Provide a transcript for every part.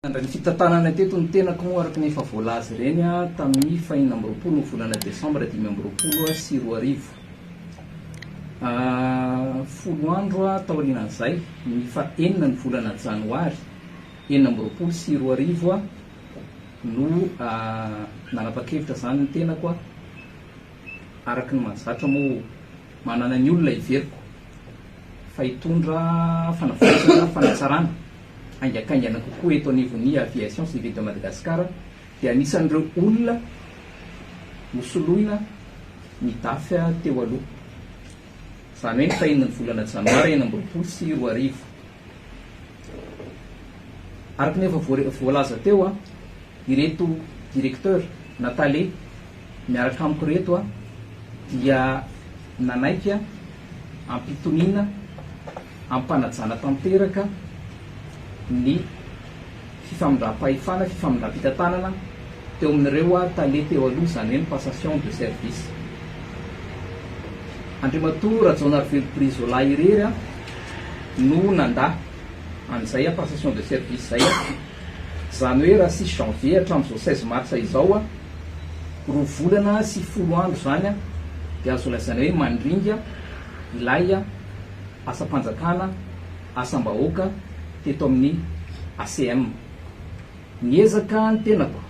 Ny fitantanana teto ny tenako moa araky ny efa voalaza ireny tamin'ny fahina amby roapolo ny volana desambra 2024. Folo andro taorianan'izay ny enina ny volana janoary 2024 no nanapa-kevitra zany ny tenako araky ny mahazatra moa manana ny olona iveriko fa hitondra fanavaozana fanatsarana angakaingana kokoa eto anivon'ny aviation civile de Madagascar dia anisan'ireo olona mosoloina midafy teo aloha zany hoe ny fahenina ny volana janoary 2024. Araky ny efa voalaza teo ireto directeur Natale miaraka amiko reto dia nanaiky ampitoniana ampanajana tanteraka ny fifamindram-pahefana fifamindram-pitantanana teo amin'ireo tale teo aloha zany hoe ny passation de service. Andriamatoa Rajaonarivelo Brizola irery no nanda an'izay passation de service zay zany hoe raha 6 janvier hatramin'izao 16 mars izao roa volana sy 10 andro zany dia azo lazaina hoe mandringa ilay asam-panjakana asam-bahoaka teto amin'ny ACM. Niezaka ny tenako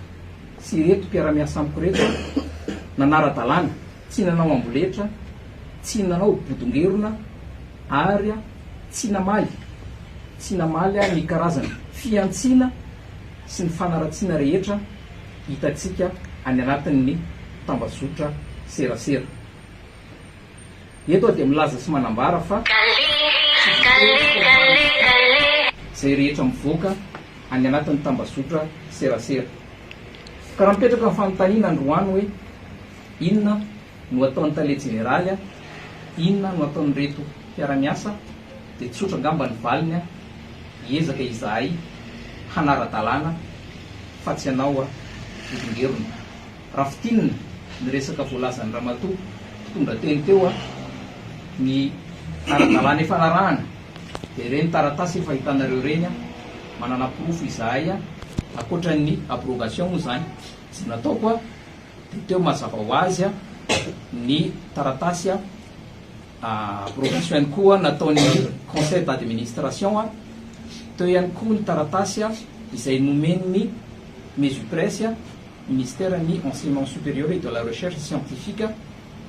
sy reto mpiara-miasa amiko reto nanara-dalàna, tsy nanao amboletra, tsy nanao bodongerona ary tsy namaly ny karazana fiantsina sy ny fanaratsiana rehetra hitatsika any anatin'ny tambazotra serasera. Eto dia milaza sy manambara fa zay rehetra mivoaka any anatin'ny tambazotra serasera. Ka raha mipetraka amin'ny fanontaniana androany hoe inona no ataon'ny tale generaly, inona no ataon'ny reto mpiara-miasa, dia tsotra angamba ny valiny hiezaka izahay hanara-dalàna fa tsy hanao bodongerona. Raha fitinina ny resaka voalazan'ny ramatoa mpitondra teny teo ny ara-dalàna efa narahana dia ireny taratasy efa hitanareo reny manana profo izahay akoatran'ny abrogation moa zany sy nataoko dia teo mazava ho azy ny taratasy abrogation ihany koa nataon'ny conseil d'administration, teo ihany koa ny taratasy izay nomen'ny MESUPRES ministère ny enseignement supérieur et de la recherche scientifique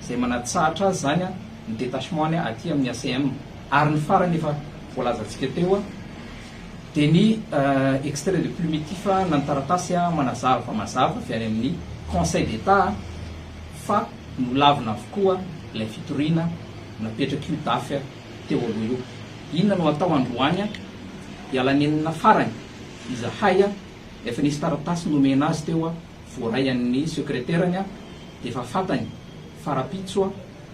izay manatsahatra azy zany ny détachement aty amin'ny ACM. Ary ny farany efa voalazantsika teo dia ny extrait de plumitif na ny taratasy mazava avy any amin'ny conseil d'état fa nolavina avokoa ilay fitoriana napetraky io dafy teo aloha io. Inona no atao androany ialanenina farany izahay efa nisy taratasy nomena azy teo voaray an'ny secrétaireny dia efa fantany farapitso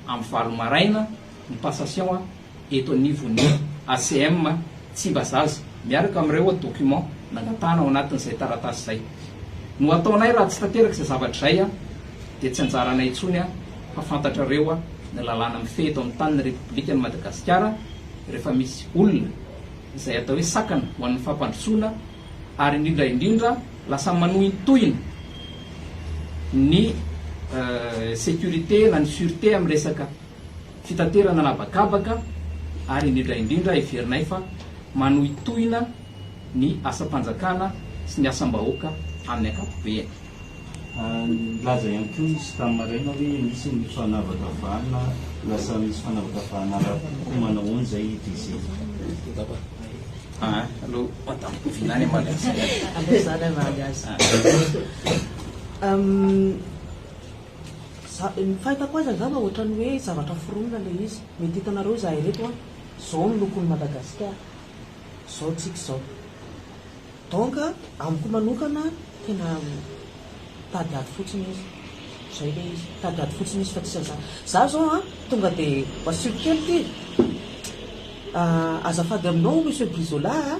amin'ny valo maraina ny passation eto anivon'ny ACM Tsimbazaza miaraka amin'ireo document nangatana ao anatin'izay taratasy zay. No ataonay raha tsy tanteraka izay zavatra zay dia tsy anjaranay intsony fa fantatrareo ny lalàna mifehy eto amin'ny tanin'ny Repoblika ny Madagasikara rehefa misy olona izay atao hoe sakana ho an'ny fampandrosoana ary indrindra lasa manohintohina ny sécurité na ny sûreté amin'ny resaka fitaterana nabakabaka ary indrindra iverinay fa manohitohina ny asam-panjakana sy ny asam-bahoaka amin'ny ankapobeny. Laza ihany koa izy tamin'maraina hoe misy ny fanavakavahana lasa misy fanavakavahana raha manao zay DG. Alo madame Kovinany Malagasy. Fahitako azy angamba ohatrany hoe zavatra foronina le izy. Mety hitanareo zahay reto zao ny lokon'ny Madagasikara, zao tsika zao. Donc amiko manokana tena tady fotsiny izy. Zay le izy, tady fotsiny izy fa tsy zany. Za zao tonga dia basiko kely ty. Azafady aminao monsieur Brizola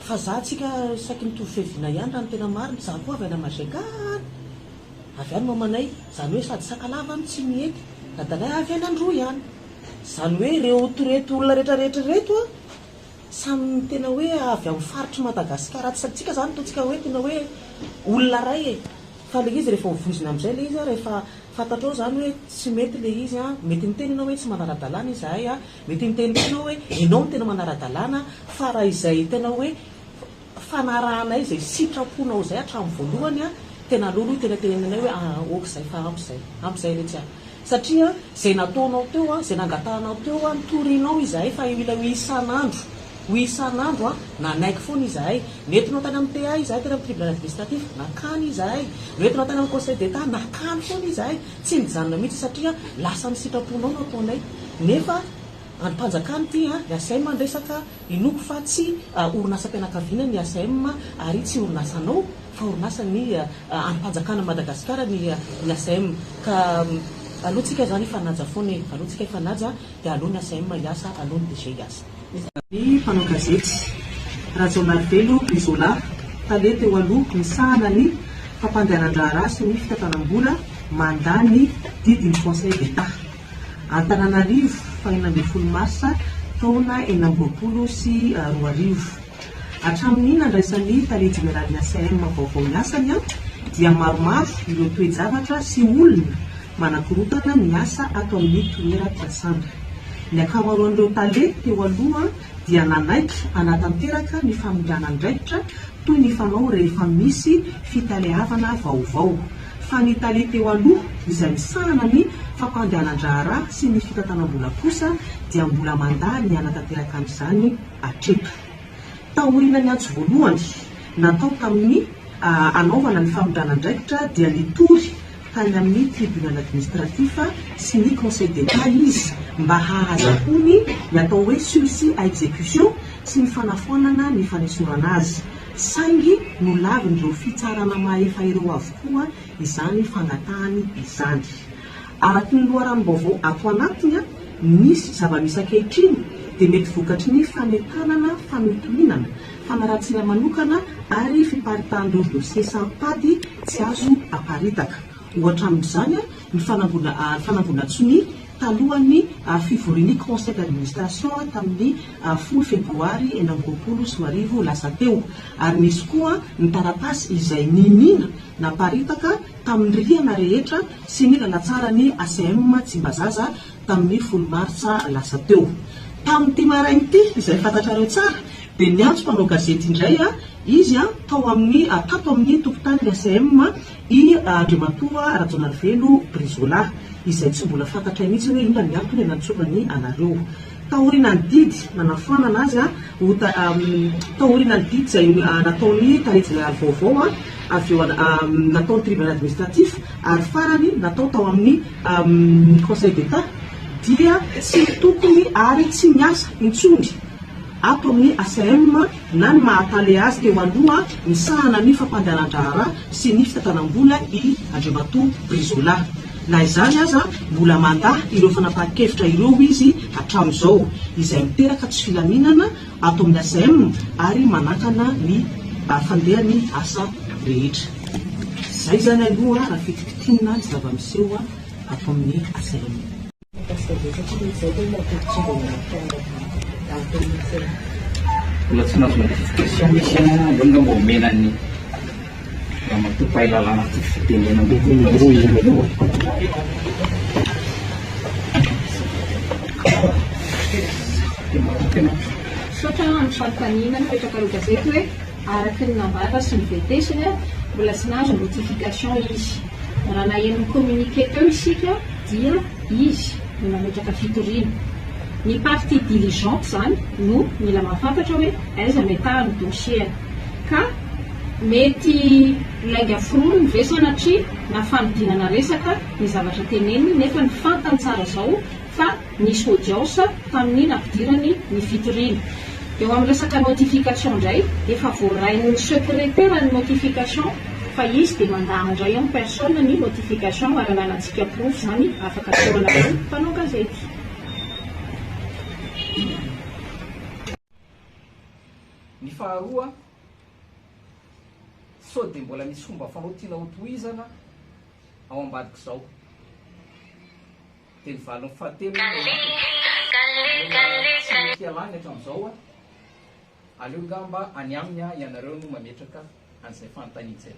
fa za tsika saky mitovy fehivina ihany raha ny tena marina, za koa avy any Majunga avy any mamanay, zany hoe sady sakalava tsy mihety, dadalay avy any Andro ihany. Zany hoe reto olona rehetrarehetra reto samy tena hoe avy amin'ny faritry Madagasikara tsika zany totsika hoe tena hoe olona ray e. Fa le izy rehefa hovozina amin'izay le izy rehefa fantatrao zany hoe tsy mety le izy mety miteny ianao hoe tsy manara-dalàna izahay mety miteny ianao hoe ianao no tena manara-dalàna fa raha izay tena hoe fanarahanay izay sitraponao izay hatramin'ny voalohany tena aloha tena tenenanay hoe okizay fa ampizay rehetra satria zay nataonao teo zay nangatahanao teo nitorianao izahay fa ila ho isan'andro nanaiky foana izahay nentinao tany amin'ny TA izahay tena amin'ny tribunal administratif nakany izahay nentinao tany amin'ny conseil d'état nakany foana izahay tsy mijanona mihitsy satria lasa ny sitraponao no ataonay nefa anympanjakany ty ny ACM ndresaka inoko fa tsy orinasa-pianakaviana ny ACM ary tsy orinasanao fa orinasany anympanjakana Madagasikara ny ACM ka alohantsika zany ifanaja foana alohantsika ifanaja dia alohan'ny ACM iasa alohan'ny DG iasa ny mpanao gazety Rajaonarivelo Bizola tale teo aloha misahana ny fampandehanan-draharaha sy ny fitantanam-bola mandany didiny conseil d'état Antananarivo fa 20 marsa taona 2024 hatramin'ny nandraisan'ny tale jeneraly ACM vaovao miasany dia maromaro ireo toe-javatra sy olona manakorotana ny asa ato amin'ny toeram-piasana. Ny ankamaroan'ireo tale teo aloha dia nanaiky anatanteraka ny famindranandraikitra toy ny fanao rehefa misy fitalehavana vaovao. Fa ny tale teo aloha izay misahana ny fampandehanan-draharaha sy ny fitantanam-bola kosa dia mbola mandà ny anatanteraka amin'izany hatreto. Taoriana ny antso voalohany natao tamin'ny anaovana ny famindranandraikitra dia nitory tany amin'ny tribunal administratif sy ny conseil d'état izy mba hahazahony ny atao hoe sursis à exécution sy ny fanafoanana ny fanesorana azy. Saingy no lavin'ireo fitsarana maefa ireo avokoa izany fangatahany izany. Araky ny loharanom-baovao ato anatiny misy zava-misy ankehitriny dia mety vokatry ny fametanana famitohinana fanaratsiana manokana ary fiparitahan'ireo dossier sampady tsy azo aparitaka. Ohatra amin'izany ny fanambonan-tsony talohan'ny fivorian'ny conseil d'administration tamin'ny 10 febroary 2024 lasa teo ary misy koa ny taratasy izay ninina naparitaka tamin'ny rihana rehetra sy ny lalatsarany ACM Tsimbazaza tamin'ny 10 martsa lasa teo. Tamin'ity marainy ity izay fantatrareo tsara dia ny antso mpanao gazety indray izy tato amin'ny tokotanin'ny ACM i Andriamatoa Rajaonarivelo Brizola izay tsy mbola fantatray mihitsy hoe inona ny antony nantsovany anareo. Taoriana ny didy nanafoanana azy taoriana ny didy izay nataony tale jeneraly vaovao avy eo nataony tribunal administratif ary farany natao tao amin'ny conseil d'état dia tsy tokony ary tsy miasa intsony ato amin'ny ACM na ny mahataly azy teo aloha misahana ny fampandehanan-draharaha sy ny fitantanam-bola i Andriamatoa Brizola. Na izany aza mbola mandà ireo fanapahan-kevitra ireo izy hatramin'izao izay miteraka tsy filaminana ato amin'ny ACM ary manakana ny fandehany asa rehetra. Izay zany aloha raha fitikitinina ny zava-miseho ato amin'ny ACM. Mbola tsy nahazo notification misy aloha mba omenany mba mampipahilalana ty fitenena roa izy sotra amin'ny fanontaniana mipetraka ro gazety hoe araky ny nambara sy ny vetesiny mbola tsy nahazo notification izy. Raha nahen'ny communiqué teo isika dia izy no nametraka fitoriana. Ny partie diligente zany no mila mahafantatra hoe aiza metahany dossier ka mety lainga foroniny ve sanatria na fanodinana resaka ny zavatra teneniny nefa ny fantany tsara zao fa nisy audience tamin'ny nampidirany ny fitoriana. Eo amin'ny resaka notification indray efa voarain'ny secrétaire ny notification fa izy dia mandahindray amin'ny personne ny notification ary nanantsika proof zany afaka sorana mpanao gazety. Ny faharoa sao dia mbola misy fomba fanaotiana hotohizana ao ambadika izao dia ny valon'ny fahatelo tsy mety alany hatramin'izao aleo ngamba any aminy ianareo no mametraka an'izay fanontaniana izay.